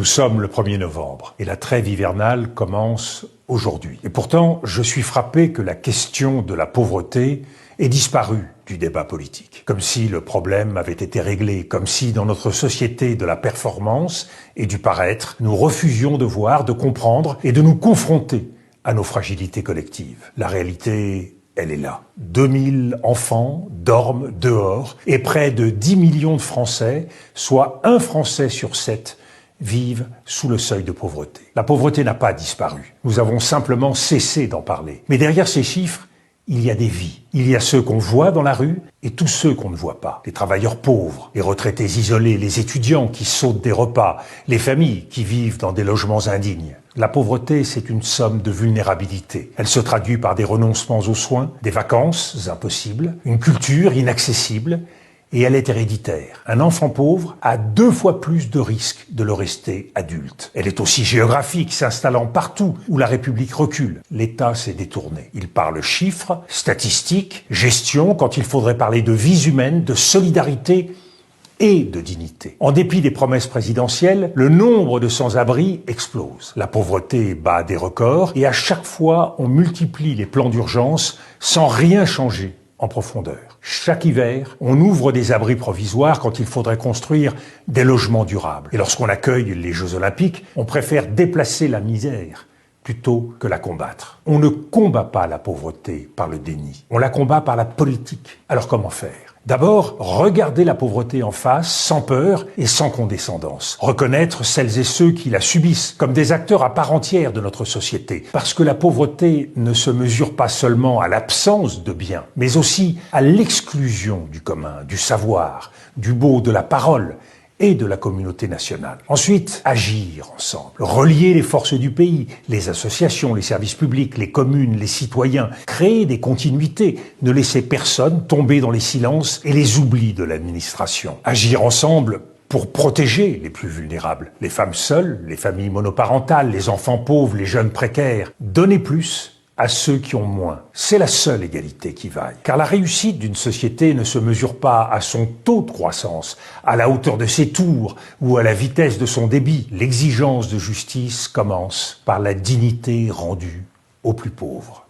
sommes le 1er novembre et la trêve hivernale commence aujourd'hui. Et pourtant, je suis frappé que la question de la pauvreté ait disparu du débat politique. Comme si le problème avait été réglé, comme si dans notre société de la performance et du paraître, nous refusions de voir, de comprendre et de nous confronter à nos fragilités collectives. La réalité, elle est là. 2000 enfants dorment dehors et près de 10 millions de Français, soit 1 Français sur 7, vivent sous le seuil de pauvreté. La pauvreté n'a pas disparu. Nous avons simplement cessé d'en parler. Mais derrière ces chiffres, il y a des vies. Il y a ceux qu'on voit dans la rue et tous ceux qu'on ne voit pas. Les travailleurs pauvres, les retraités isolés, les étudiants qui sautent des repas, les familles qui vivent dans des logements indignes. La pauvreté, c'est une somme de vulnérabilité. Elle se traduit par des renoncements aux soins, des vacances impossibles, une culture inaccessible, et elle est héréditaire. Un enfant pauvre a 2 fois plus de risques de le rester adulte. Elle est aussi géographique, s'installant partout où la République recule. L'État s'est détourné. Il parle chiffres, statistiques, gestion, quand il faudrait parler de vies humaines, de solidarité et de dignité. En dépit des promesses présidentielles, le nombre de sans-abri explose. La pauvreté bat des records et à chaque fois, on multiplie les plans d'urgence sans rien changer en profondeur. Chaque hiver, on ouvre des abris provisoires quand il faudrait construire des logements durables. Et lorsqu'on accueille les Jeux Olympiques, on préfère déplacer la misère plutôt que la combattre. On ne combat pas la pauvreté par le déni, on la combat par la politique. Alors comment faire ? D'abord, regarder la pauvreté en face, sans peur et sans condescendance. Reconnaître celles et ceux qui la subissent comme des acteurs à part entière de notre société. Parce que la pauvreté ne se mesure pas seulement à l'absence de biens, mais aussi à l'exclusion du commun, du savoir, du beau, de la parole et de la communauté nationale. Ensuite, agir ensemble, relier les forces du pays, les associations, les services publics, les communes, les citoyens, créer des continuités, ne laisser personne tomber dans les silences et les oublis de l'administration. Agir ensemble pour protéger les plus vulnérables, les femmes seules, les familles monoparentales, les enfants pauvres, les jeunes précaires. Donner plus à ceux qui ont moins. C'est la seule égalité qui vaille. Car la réussite d'une société ne se mesure pas à son taux de croissance, à la hauteur de ses tours ou à la vitesse de son débit. L'exigence de justice commence par la dignité rendue aux plus pauvres.